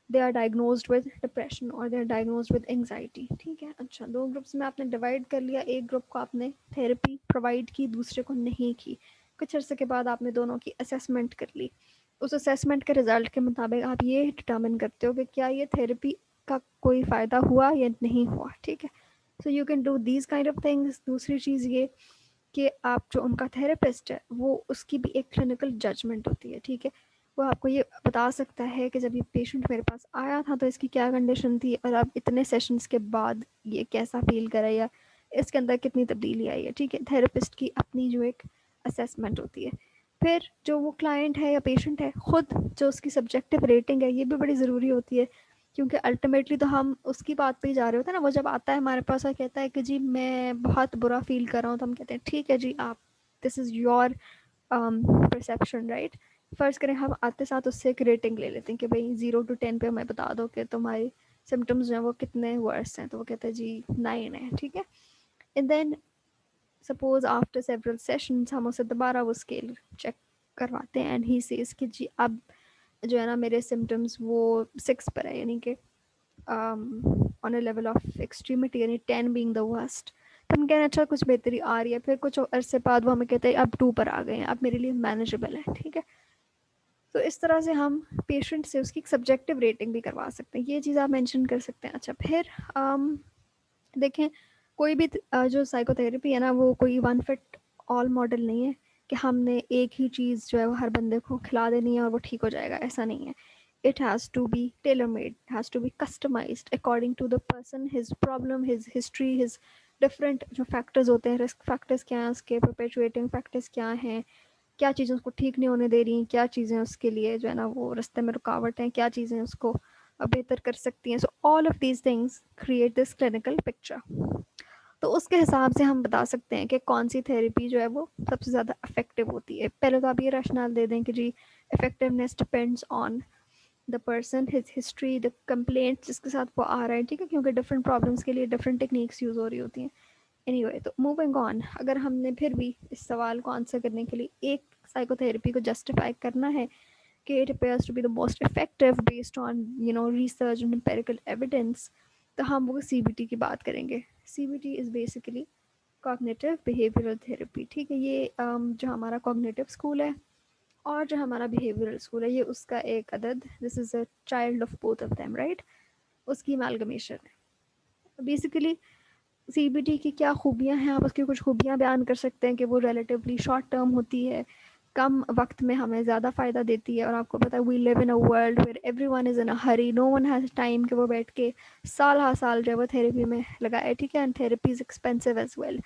they are diagnosed with depression और they are diagnosed with anxiety, ठीक है। अच्छा, 2 ग्रुप्स में आपने डिवाइड कर लिया, एक ग्रुप को आपने थेरेपी प्रोवाइड की, दूसरे को नहीं की। कुछ अर्से के बाद आपने दोनों की असेसमेंट कर ली। उस असेसमेंट के रिजल्ट के मुताबिक आप ये डिटर्मिन करते हो कि क्या ये थेरेपी का कोई फ़ायदा हुआ या नहीं हुआ, ठीक है। So you can do these kind of things. दूसरी चीज़ ये कि आप जो उनका थेरेपिस्ट है वो उसकी भी एक क्लिनिकल जजमेंट होती है, ठीक है। वो आपको ये बता सकता है कि जब ये पेशेंट मेरे पास आया था तो इसकी क्या कंडीशन थी और अब इतने सेशंस के बाद ये कैसा फील कर रहा है या इसके अंदर कितनी तब्दीली आई है, ठीक है। थेरेपिस्ट की अपनी जो एक असेसमेंट होती है। फिर जो वो क्लाइंट है या पेशेंट है खुद जो उसकी सब्जेक्टिव रेटिंग है ये भी बड़ी ज़रूरी होती है, क्योंकि अल्टीमेटली तो हम उसकी बात पे ही जा रहे होते हैं ना। वो जब आता है हमारे पास और कहता है कि जी मैं बहुत बुरा फील कर रहा हूँ, तो हम कहते हैं ठीक है जी, आप this is your perception, right. फ़र्ज़ करें हम आते साथ उससे एक रेटिंग ले लेते हैं कि भाई 0 to 10 पे हमें बता दो कि तुम्हारे सिम्टम्स जो हैं वो कितने वर्स हैं, तो वो कहते हैं जी 9 है, ठीक है। And then suppose after several sessions हम उसे दोबारा वो स्केल चेक करवाते हैं एंड ही सेज कि जी अब जो है ना मेरे सिम्टम्स वो 6 पर है, यानी कि on a level of extremity, यानी 10 बीइंग द वर्स्ट। तो हम कह रहे हैं अच्छा कुछ बेहतरी आ रही है, फिर कुछ अरसे बाद वो हमें कहते हैं अब 2 पर आ गए हैं, अब मेरे लिए मैनेजेबल है, ठीक है। तो इस तरह से हम पेशेंट से उसकी सब्जेक्टिव रेटिंग भी करवा सकते हैं, ये चीज़ आप मेंशन कर सकते हैं। अच्छा फिर देखें कोई भी जो साइकोथेरेपी है ना वो कोई वन फिट ऑल मॉडल नहीं है कि हमने एक ही चीज़ जो है वो हर बंदे को खिला देनी है और वो ठीक हो जाएगा, ऐसा नहीं है। It has to be tailor made, has to be customised according to the person, his problem, his history, his different जो फैक्टर्स होते हैं, रिस्क फैक्टर्स क्या हैं उसके, परपेचुएटिंग फैक्टर्स क्या हैं, क्या चीज़ें उसको ठीक नहीं होने दे रही हैं, क्या चीज़ें उसके लिए जो है ना वो रास्ते में रुकावट हैं, क्या चीज़ें उसको बेहतर कर सकती हैं। So all of these things create this clinical picture. तो उसके हिसाब से हम बता सकते हैं कि कौन सी थेरेपी जो है वो सबसे ज़्यादा इफेक्टिव होती है। पहले तो आप ये रैशनल दे दें कि जी effectiveness depends on the person, his history, the complaint जिसके साथ वो आ रहा है, ठीक है, क्योंकि डिफरेंट प्रॉब्लम्स के लिए डिफरेंट टेक्निक्स यूज़ हो रही होती हैं। एनीवे तो मूविंग ऑन, अगर हमने फिर भी इस सवाल को आंसर करने के लिए एक साइकोथेरेपी को जस्टिफाई करना है कि it appears to be the most effective based on research and empirical evidence, तो हम वो CBT की बात करेंगे। CBT is basically cognitive behavioural therapy, ठीक है। ये जो हमारा कॉग्निटिव स्कूल है और जो हमारा बिहेवियरल स्कूल है ये उसका एक अदद, this is a child of both of them, right, उसकी अमालगमेशन है बेसिकली। CBT की क्या खूबियाँ हैं, आप उसकी कुछ खूबियाँ बयान कर सकते हैं कि वो रिलेटिवली शॉर्ट टर्म होती है, कम वक्त में हमें ज़्यादा फ़ायदा देती है। और आपको पता है we live in a world where everyone is in a hurry, no one has time कि वो बैठ के साल हर साल जो है वो थेरेपी में लगाए, ठीक है। And therapy is expensive as well.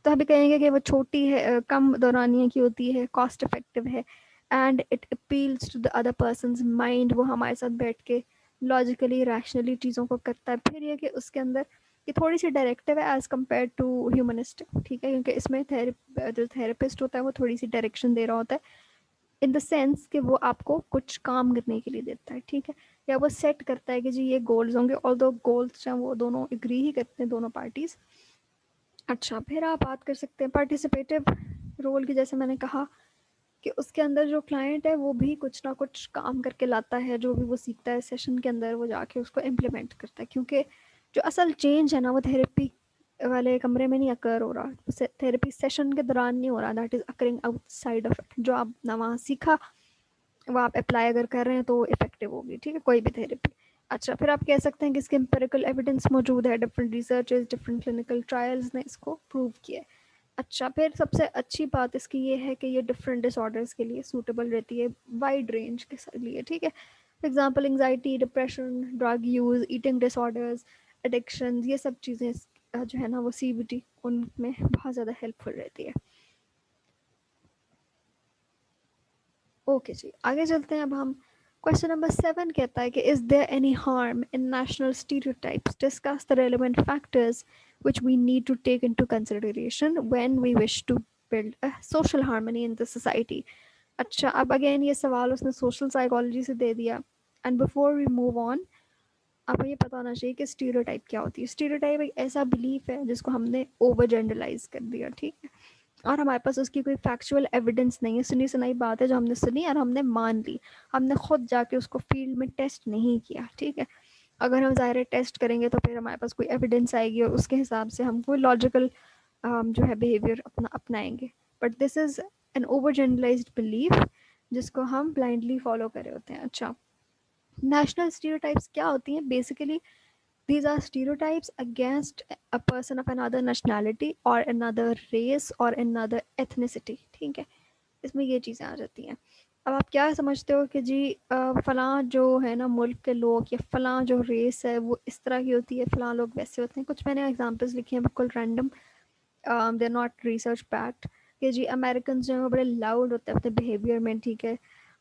तो अभी कहेंगे कि वो छोटी है, कम दौरानिया की होती है, कॉस्ट इफेक्टिव है and it appeals to the other person's mind, वो हमारे साथ बैठ के लॉजिकली रैशनली चीज़ों को करता है। फिर ये कि उसके अंदर ये थोड़ी सी डायरेक्टिव है एज़ कम्पेयर टू ह्यूमनिस्टिक, ठीक है, क्योंकि इसमें जो थेरेपिस्ट होता है वो थोड़ी सी डायरेक्शन दे रहा होता है इन द सेंस कि वो आपको कुछ काम करने के लिए देता है, ठीक है, या वो सेट करता है कि जी ये गोल्स होंगे, और दो गोल्स हैं वो दोनों एग्री ही करते हैं दोनों पार्टीज़। अच्छा फिर आप बात कर सकते हैं पार्टिसिपेटिव रोल की, जैसे मैंने कहा कि उसके अंदर जो क्लाइंट है वो भी कुछ ना कुछ काम करके लाता है, जो भी वो सीखता है सेशन के अंदर वो जाके उसको इम्प्लीमेंट करता है, क्योंकि जो असल चेंज है ना वो थेरेपी वाले कमरे में नहीं अकर हो रहा, थेरेपी सेशन के दौरान नहीं हो रहा, that is occurring outside of it. जो आप ना वहाँ सीखा वो आप अप्लाई अगर कर रहे हैं तो इफेक्टिव होगी, ठीक है, कोई भी थेरेपी। अच्छा फिर आप कह सकते हैं कि इसके एम्पेरिकल एविडेंस मौजूद है, different researches, different clinical trials ने इसको प्रूव किया है। अच्छा फिर सबसे अच्छी बात इसकी ये है कि ये डिफरेंट डिसऑर्डर्स के लिए सूटेबल रहती है, वाइड रेंज के लिए, ठीक है। For example anxiety, depression, drug use, eating disorders, addiction, ये सब चीज़ें जो है ना वो CBT उनमें बहुत ज़्यादा हेल्पफुल रहती है। ओके जी, आगे चलते हैं अब हम क्वेश्चन नंबर 7 कहता है कि is there any harm in national stereotypes, discuss the relevant factors which we need to take into consideration when we wish to build a social harmony in the society. अच्छा, अब again ये सवाल उसने social psychology से दे दिया. And before we move on, आपको ये पता होना चाहिए कि स्टीरियोटाइप क्या होती है. स्टीरियोटाइप एक ऐसा बिलीफ है जिसको हमने ओवर जनरलाइज कर दिया, ठीक है, और हमारे पास उसकी कोई फैक्चुअल एविडेंस नहीं है. सुनी सुनाई बात है जो हमने सुनी और हमने मान ली. हमने खुद जाके उसको फील्ड में टेस्ट नहीं किया, ठीक है. अगर हम ज़ाहिर टेस्ट करेंगे तो फिर हमारे पास कोई एविडेंस आएगी और उसके हिसाब से हम कोई लॉजिकल जो है बिहेवियर अपनाएंगे. But this is an overgeneralised belief जिसको हम ब्लाइंडली फॉलो कर रहे होते हैं. अच्छा, नेशनल स्टीरियोटाइप्स क्या होती हैं? Basically these are stereotypes against a person of another nationality or another race or another ethnicity, ठीक है. इसमें ये चीज़ें आ जाती हैं. अब आप क्या समझते हो कि जी फ़लाँ जो है ना मुल्क के लोग या फ़लाँ जो रेस है वो इस तरह की होती है, फ़लाँ लोग वैसे होते हैं. कुछ मैंने एग्जांपल्स लिखे हैं बिल्कुल random, they are not research backed, कि जी अमेरिकन जो हैं वो बड़े लाउड होते हैं अपने बिहेवियर में, ठीक है.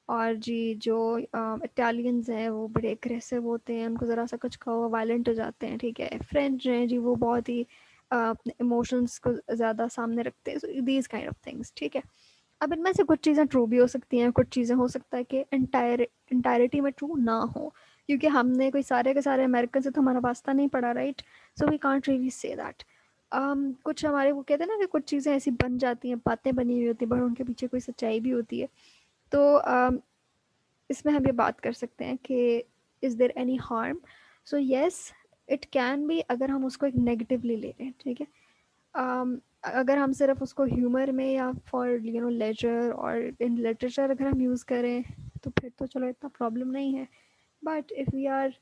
और जी जो इटालियंस हैं वो बड़े एग्रेसिव होते हैं, उनको ज़रा सा कुछ कहो वायलेंट हो जाते हैं, ठीक है. फ्रेंच हैं जी, वो बहुत ही अपने इमोशंस को ज़्यादा सामने रखते हैं. So these kind of things, ठीक है. अब इनमें से कुछ चीज़ें ट्रू भी हो सकती हैं, कुछ चीज़ें हो सकता है कि इंटायरिटी में ट्रू ना हो, क्योंकि हमने कोई सारे के सारे अमेरिकन से तो हमारा वास्ता नहीं पड़ा, right. So we can't really say that. कुछ हमारे वो कहते हैं ना कि कुछ चीज़ें ऐसी बन जाती हैं, बातें बनी हुई होती हैं, बट उनके पीछे कोई सच्चाई भी होती है. तो इसमें हम ये बात कर सकते हैं कि is there any harm. So yes, it can be, अगर हम उसको एक नेगेटिवली ले रहे हैं, ठीक है. अगर हम सिर्फ उसको ह्यूमर में या फॉर लेजर और इन लिटरेचर अगर हम यूज़ करें तो फिर तो चलो इतना प्रॉब्लम नहीं है. But if we are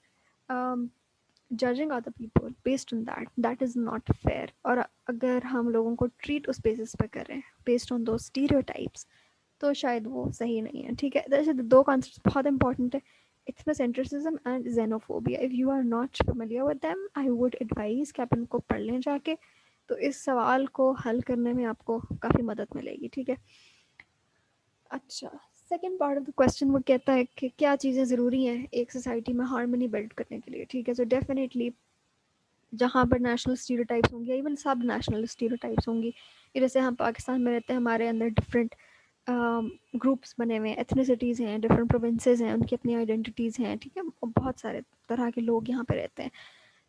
judging other people based on that, that is not fair. और अगर हम लोगों को ट्रीट उस बेसिस पे करें बेस्ड ऑन दो स्टीरियोटाइप्स, तो शायद वो सही नहीं है, ठीक है. जैसे दो कॉन्सेप्ट बहुत इंपॉर्टेंट है, ethnocentrism and xenophobia. If you are not familiar with them, I would advise कि आप इनको पढ़ लें जाके, तो इस सवाल को हल करने में आपको काफ़ी मदद मिलेगी, ठीक है. अच्छा, second part of the question वो कहता है कि क्या चीज़ें ज़रूरी हैं एक सोसाइटी में हारमोनी बिल्ड करने के लिए, ठीक है. सो डेफिनेटली जहाँ पर नेशनल स्टीरियोटाइप्स होंगी या इवन सब नेशनल स्टीरियोटाइप्स होंगी, जैसे हम पाकिस्तान में रहते हैं, हमारे अंदर डिफरेंट ग्रुप्स बने हुए हैं, एथनिसिटीज़ हैं, डिफरेंट प्रोविंसेस हैं, उनकी अपनी आइडेंटिटीज़ हैं, ठीक है. बहुत सारे तरह के लोग यहाँ पे रहते हैं.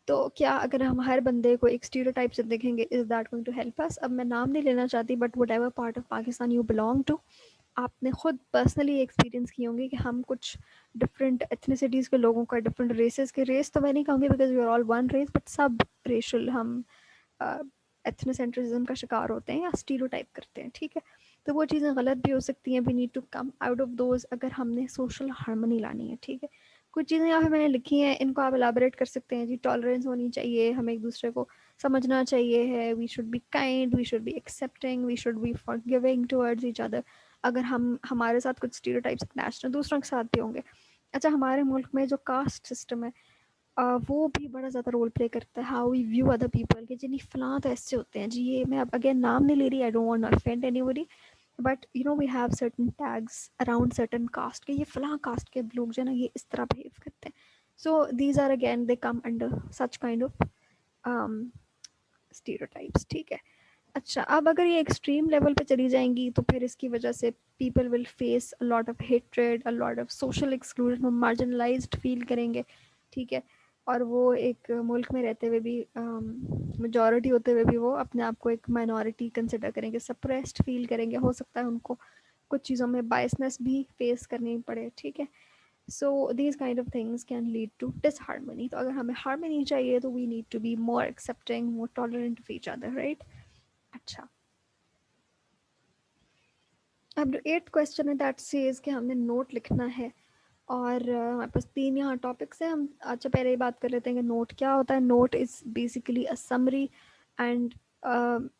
तो क्या अगर हम हर बंदे को एक स्टीरियोटाइप से देखेंगे, is that going to help us? अब मैं नाम नहीं लेना चाहती, but whatever part of Pakistan you belong to, आपने खुद पर्सनली एक्सपीरियंस किए होंगे कि हम कुछ डिफरेंट एथनिसिटीज़ के लोगों का, डिफरेंट रेसेस के, रेस तो मैं नहीं कहूँगी because we are all one race, but सब रेशल हम एथनोसेंट्रिज्म का शिकार होते हैं या स्टीरियोटाइप करते हैं, ठीक है. तो वो चीज़ें गलत भी हो सकती हैं. We need to come out of those अगर हमने सोशल हारमोनी लानी है, ठीक है. कुछ चीज़ें यहाँ पे मैंने लिखी हैं, इनको आप एलाबोरेट कर सकते हैं जी. टॉलरेंस होनी चाहिए, हमें एक दूसरे को समझना चाहिए है. We should be kind, we should be accepting, we should be forgiving towards each other. अगर हम हमारे साथ कुछ स्टीरियोटाइप्स नेशनल दूसरों के साथ भी होंगे. अच्छा, हमारे मुल्क में जो कास्ट सिस्टम है, वो भी बड़ा ज़्यादा रोल प्ले करता है how we view other people, कि जी नहीं फ़लाँ तो ऐसे होते हैं जी. ये मैं अब अगेन नाम नहीं ले रही, I don't want to offend anybody, but you know we have certain tags around certain caste के ये फ़लाँ कास्ट के लोग जो है ना ये इस तरह बिहेव करते हैं. So these are again they come under such kind of stereotypes, ठीक है. अच्छा, अब अगर ये एक्सट्रीम लेवल पे चली जाएंगी तो फिर इसकी वजह से people will face a lot of hatred, a lot of social exclusion, वो मार्जिनलाइज्ड फील करेंगे, ठीक है. और वो एक मुल्क में रहते हुए भी, मेजॉरिटी होते हुए भी वो अपने आप को एक माइनॉरिटी कंसिडर करेंगे, सप्रेस्ड फील करेंगे. हो सकता है उनको कुछ चीज़ों में बायसनेस भी फेस करनी पड़े, ठीक है. So these kind of things can lead to disharmony. तो अगर हमें हार्मनी चाहिए तो we need to be more accepting, more tolerant of each other, right. अच्छा, अब जो एट्थ क्वेश्चन है दैट सेज कि हमने नोट लिखना है. और हमारे पास तीन यहाँ टॉपिक्स हैं. हम अच्छा पहले ही बात कर लेते हैं कि नोट क्या होता है. Note is basically a summary and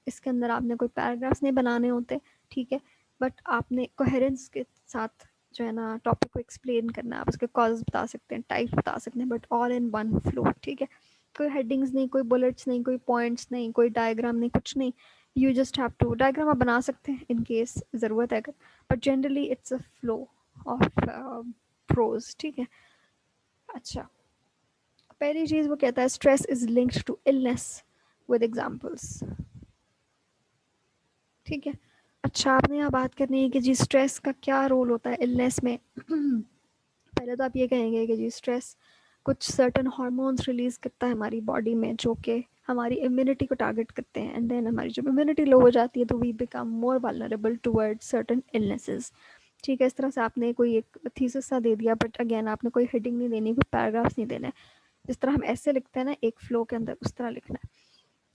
इसके अंदर आपने कोई पैराग्राफ्स नहीं बनाने होते, ठीक है. बट आपने कोहेरेंस के साथ जो है ना टॉपिक को एक्सप्लेन करना है. आप उसके कॉज बता सकते हैं, टाइप बता सकते हैं, but all in one flow, ठीक है. कोई हेडिंग्स नहीं, कोई बुलेट्स नहीं, कोई पॉइंट्स नहीं, कोई डायग्राम नहीं, कुछ नहीं. You just have to, diagram आप बना सकते हैं इन केस ज़रूरत है अगर, but generally it's a flow of prose, ठीक है। अच्छा, पहली चीज़ वो कहता है stress is linked to illness with examples, ठीक है। अच्छा, आपने यहाँ बात करनी है कि जी स्ट्रेस का क्या रोल होता है इलनेस में। पहले तो आप ये कहेंगे कि जी स्ट्रेस कुछ सर्टन हार्मोन्स रिलीज करता है हमारी बॉडी में जो कि हमारी इम्यूनिटी को टारगेट करते हैं, एंड देन हमारी जब इम्यूनिटी लो हो जाती है तो we become more vulnerable toward certain illnesses, ठीक है। इस तरह से आपने कोई एक थीसिस सा दे दिया, बट अगेन आपने कोई हेडिंग नहीं देनी, कोई पैराग्राफ्स नहीं देने, जिस तरह हम ऐसे लिखते हैं ना एक फ्लो के अंदर, उस तरह लिखना है।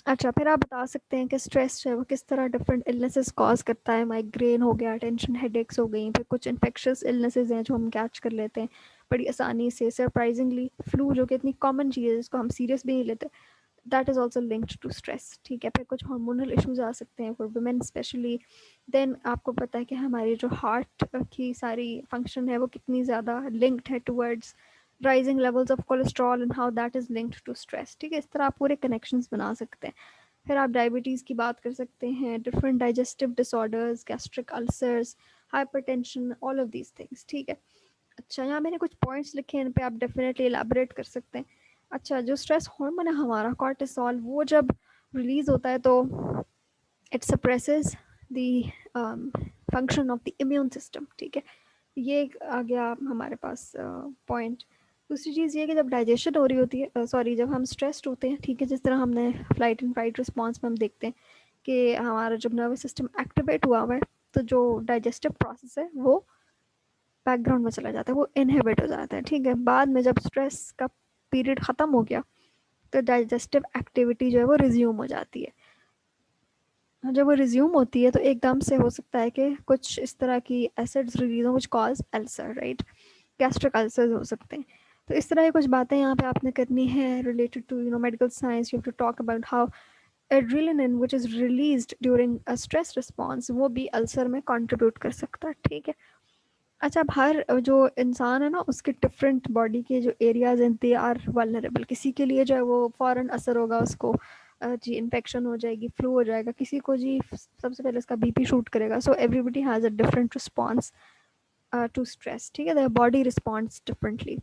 अच्छा, फिर आप बता सकते हैं कि स्ट्रेस जो है वो किस तरह डिफरेंट इलनेसेस कॉज करता है। माइग्रेन हो गया, टेंशन हेडेक्स हो गई, फिर कुछ इन्फेक्शियस इलनेसेस हैं जो हम कैच कर लेते हैं बड़ी आसानी से, सरप्राइजिंगली फ्लू जो कि इतनी कॉमन चीज़ है जिसको हम सीरियस भी नहीं लेते, that is also linked to stress, ठीक है। फिर कुछ हार्मोनल इश्यूज आ सकते हैं फॉर वुमेन स्पेशली। देन आपको पता है कि हमारी जो हार्ट की सारी फंक्शन है वो कितनी ज़्यादा लिंक्ड है towards rising levels of cholesterol and how that is linked to stress, ठीक है। इस तरह आप पूरे कनेक्शंस बना सकते हैं। फिर आप डायबिटीज़ की बात कर सकते हैं, different digestive disorders, gastric ulcers, hypertension, all of these things, ठीक है। अच्छा, यहाँ मैंने कुछ पॉइंट्स लिखे हैं, इन पे आप डेफिनेटली एलाबरेट कर सकते हैं। अच्छा, जो स्ट्रेस हार्मोन है हमारा कॉर्टिसोल, वो जब रिलीज होता है तो it suppresses the function of the immune system, ठीक है। ये आ गया हमारे पास पॉइंट। दूसरी चीज़ ये कि जब डाइजेशन हो रही होती है, सॉरी, जब हम स्ट्रेस्ड होते हैं, ठीक है, जिस तरह हमने फ्लाइट एंड फाइट रिस्पॉन्स में हम देखते हैं कि हमारा जब नर्वस सिस्टम एक्टिवेट हुआ हुआ है तो जो डाइजेस्टिव प्रोसेस है वो बैकग्राउंड में चला जाता है, वो इनहिबिट हो जाता है, ठीक है। बाद में जब स्ट्रेस का पीरियड ख़त्म हो गया तो डाइजेस्टिव एक्टिविटी जो है वो रिज्यूम हो जाती है। जब वो रिज्यूम होती है तो एकदम से हो सकता है कि कुछ इस तरह की एसिड्स रिलीज हो which cause ulcer, right, gastric ulcers हो सकते हैं। तो इस तरह की कुछ बातें यहाँ पे आपने करनी है related to medical science. You have to talk about how adrenaline which is released during a stress response वो भी अल्सर में कंट्रीब्यूट कर सकता है, ठीक है। अच्छा, अब हर जो इंसान है ना उसके डिफरेंट बॉडी के जो एरियाज हैं दे आर वल्नरेबल। किसी के लिए जो है वो फ़ौरन असर होगा, उसको जी इन्फेक्शन हो जाएगी, फ्लू हो जाएगा, किसी को जी सबसे पहले उसका बीपी शूट करेगा। So everybody has a different response to stress, ठीक है, द बॉडी रिस्पॉन्ड्स डिफरेंटली।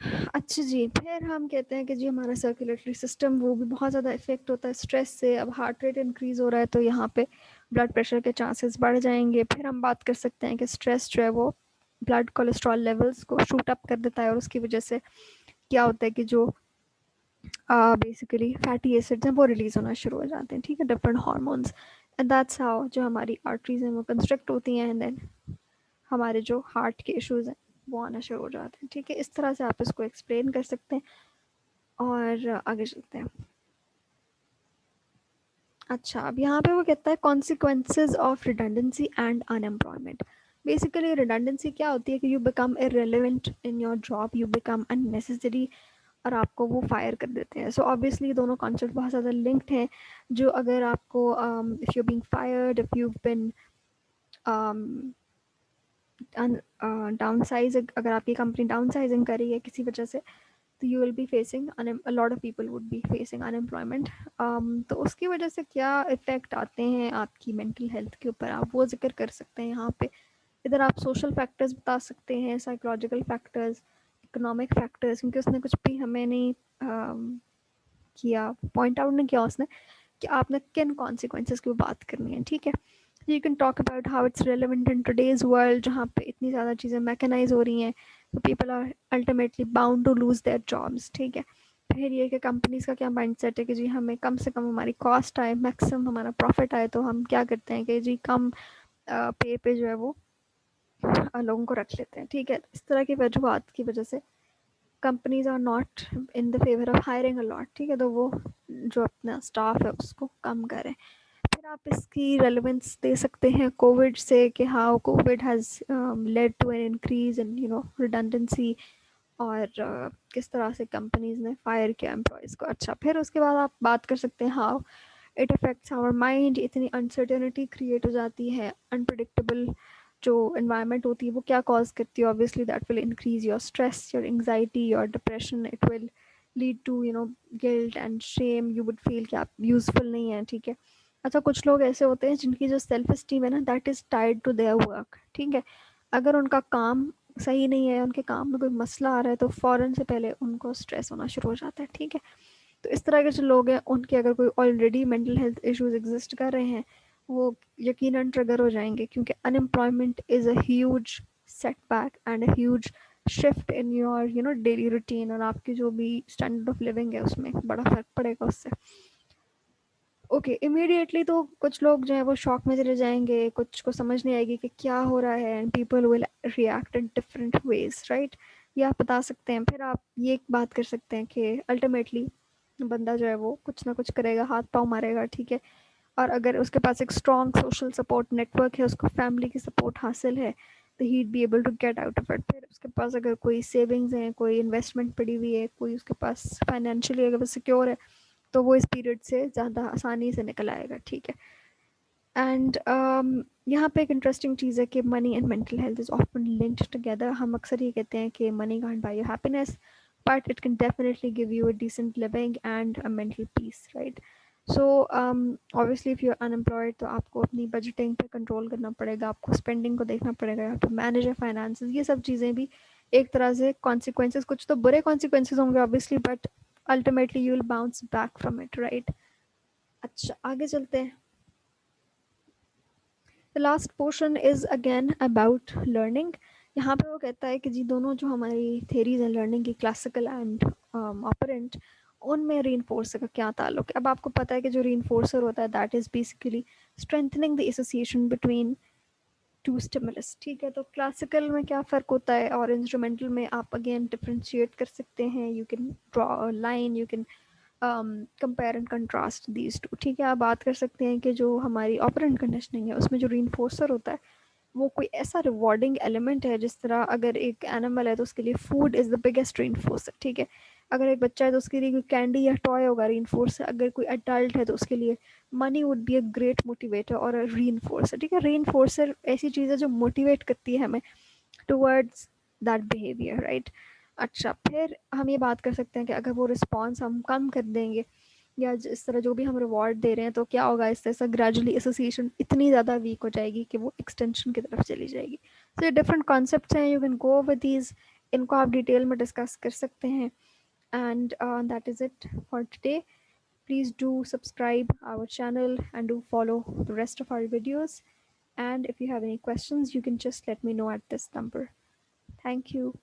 अच्छा जी, फिर हम कहते हैं कि जी हमारा सर्कुलेटरी सिस्टम वो भी बहुत ज़्यादा इफ़ेक्ट होता है स्ट्रेस से। अब हार्ट रेट इंक्रीज़ हो रहा है तो यहाँ पे ब्लड प्रेशर के चांसेस बढ़ जाएंगे। फिर हम बात कर सकते हैं कि स्ट्रेस जो है वो ब्लड कोलेस्ट्रॉल लेवल्स को शूट अप कर देता है, और उसकी वजह से क्या होता है कि जो बेसिकली फैटी एसिड्स हैं वो रिलीज़ होना शुरू हो जाते हैं, ठीक है, different hormones, and that's how जो हमारी आर्टरीज हैं वो कंस्ट्रक्ट होती हैं, एंड देन हमारे जो हार्ट के इश्यूज़ हैं वो आना शुरू हो जाते हैं, ठीक है। इस तरह से आप इसको एक्सप्लेन कर सकते हैं और आगे चलते हैं। अच्छा, अब यहाँ पे वो कहता है consequences of redundancy and unemployment. Basically redundancy क्या होती है कि you become irrelevant in your job, you become unnecessary, और आपको वो फायर कर देते हैं। सो ऑब्वियसली दोनों कॉन्सेप्ट बहुत ज़्यादा लिंक्ड हैं। जो अगर आपको if you being fired, if you been downsize, अगर आपकी कंपनी डाउनसाइजिंग कर रही है किसी वजह से, तो you will be facing a lot of people would be facing unemployment. तो उसकी वजह से क्या इफ़ेक्ट आते हैं आपकी मेंटल हेल्थ के ऊपर, आप वो जिक्र कर सकते हैं यहाँ पे। इधर आप सोशल फैक्टर्स बता सकते हैं, साइकोलॉजिकल फैक्टर्स, इकोनॉमिक फैक्टर्स, क्योंकि उसने कुछ भी हमें नहीं किया, पॉइंट आउट नहीं किया उसने कि आपने किन कॉन्सिक्वेंसेस की बात करनी है, ठीक है। You can talk about how it's relevant in today's world जहाँ पे इतनी ज़्यादा चीज़ें मैकेनाइज हो रही हैं, तो people are ultimately bound to lose their jobs, ठीक है। फिर ये कि कंपनीज का क्या माइंडसेट है कि जी हमें कम से कम हमारी कॉस्ट आए, मैक्सिमम हमारा प्रॉफिट आए, तो हम क्या करते हैं कि जी कम पे जो है वो लोगों को रख लेते हैं, ठीक है। इस तरह की वजूहत की वजह से companies are not in the favour of hiring a lot, ठीक है, तो वो जो अपना स्टाफ है उसको कम करें। फिर आप इसकी रेलेवेंस दे सकते हैं कोविड से कि how Covid has led to an increase in redundancy, और किस तरह से कंपनीज ने फायर किया एम्प्लॉयज़ को। अच्छा, फिर उसके बाद आप बात कर सकते हैं how it affects our mind. इतनी अनसर्टेनिटी क्रिएट हो जाती है, अनप्रडिक्टेबल जो इन्वायरमेंट होती है वो क्या कॉज करती है, obviously that will increase your stress, your anxiety, your depression. It will lead to guilt and shame, you would feel कि आप यूजफुल नहीं हैं, ठीक है। अच्छा, कुछ लोग ऐसे होते हैं जिनकी जो सेल्फ इस्टीम है ना that is tied to their work, ठीक है। अगर उनका काम सही नहीं है, उनके काम में कोई मसला आ रहा है, तो फ़ौरन से पहले उनको स्ट्रेस होना शुरू हो जाता है, ठीक है। तो इस तरह के जो लोग हैं उनके अगर कोई already mental health issues exist कर रहे हैं, वो यकीनन ट्रिगर हो जाएंगे, क्योंकि unemployment is a huge setback and a huge shift in your daily routine, और आपकी जो भी स्टैंडर्ड ऑफ लिविंग है उसमें बड़ा फ़र्क पड़ेगा उससे। ओके, इमीडिएटली तो कुछ लोग जो है वो शॉक में चले जाएंगे, कुछ को समझ नहीं आएगी कि क्या हो रहा है, and people will react in different ways, right. ये आप बता सकते हैं। फिर आप ये बात कर सकते हैं कि अल्टीमेटली बंदा जो है वो कुछ ना कुछ करेगा, हाथ पाँव मारेगा, ठीक है। और अगर उसके पास एक स्ट्रॉन्ग सोशल सपोर्ट नेटवर्क है, उसको फैमिली की सपोर्ट हासिल है, तो he be able to get out of it. फिर उसके पास अगर कोई सेविंग्स हैं, कोई इन्वेस्टमेंट पड़ी हुई है, कोई उसके पास फाइनेंशियली अगर वो सिक्योर है, तो वो इस पीरियड से ज़्यादा आसानी से निकल आएगा, ठीक है। एंड यहाँ पे एक इंटरेस्टिंग चीज़ है कि money and mental health is often linked together. हम अक्सर ये कहते हैं कि money can't buy your happiness, but it can definitely give you a decent living and a mental peace, right. So obviously if you are unemployed, तो आपको अपनी budgeting पे कंट्रोल करना पड़ेगा, आपको स्पेंडिंग को देखना पड़ेगा, या तो मैनेज योर फाइनेंसेस। ये सब चीज़ें भी एक तरह से कॉन्सिक्वेंसेस, कुछ तो बुरे कॉन्सिक्वेंसेस होंगे obviously, but ultimately you will bounce back from it, right. अच्छा, आगे चलते हैं। The last portion is again about learning. यहाँ पे वो कहता है कि जी दोनों जो हमारी थेरीज हैं लर्निंग की, क्लासिकल एंड ऑपरेंट, उनमें री का क्या ताल्लुक है। अब आपको पता है कि जो री होता है that is basically strengthening the association between two stimulus, ठीक है। तो क्लासिकल में क्या फ़र्क होता है और इंस्ट्रूमेंटल में आप अगेन डिफ्रेंशिएट कर सकते हैं। You can draw a line, you can compare and contrast these two, ठीक है। आप बात कर सकते हैं कि जो हमारी ऑपरेंट कंडीशनिंग है उसमें जो रीइंफोर्सर होता है वो कोई ऐसा रिवॉर्डिंग एलिमेंट है, जिस तरह अगर एक एनिमल है तो उसके लिए फूड इज़ द बिगेस्ट रीइंफोर्सर, ठीक है। अगर एक बच्चा है तो उसके लिए कोई कैंडी या टॉय होगा रीइंफोर्सर। अगर कोई अडल्ट है तो उसके लिए money would be a great motivator और अ रीइंफोर्सर, ठीक है। रीइंफोर्सर ऐसी चीज़ है जो मोटिवेट करती है हमें टुवर्ड्स दैट बिहेवियर, राइट। अच्छा, फिर हम ये बात कर सकते हैं कि अगर वो रिस्पॉन्स हम कम कर देंगे, या जिस तरह जो भी हम रिवॉर्ड दे रहे हैं, तो क्या होगा, इससे ऐसा ग्रेजुअली एसोसिएशन इतनी ज़्यादा वीक हो जाएगी कि वो एक्सटेंशन की तरफ चली जाएगी। तो ये डिफरेंट कॉन्सेप्ट्स हैं, you can go with these, इनको आप डिटेल में डिस्कस कर सकते हैं। And that is it for today. Please do subscribe our channel and do follow the rest of our videos. And if you have any questions, you can just let me know at this number. Thank you.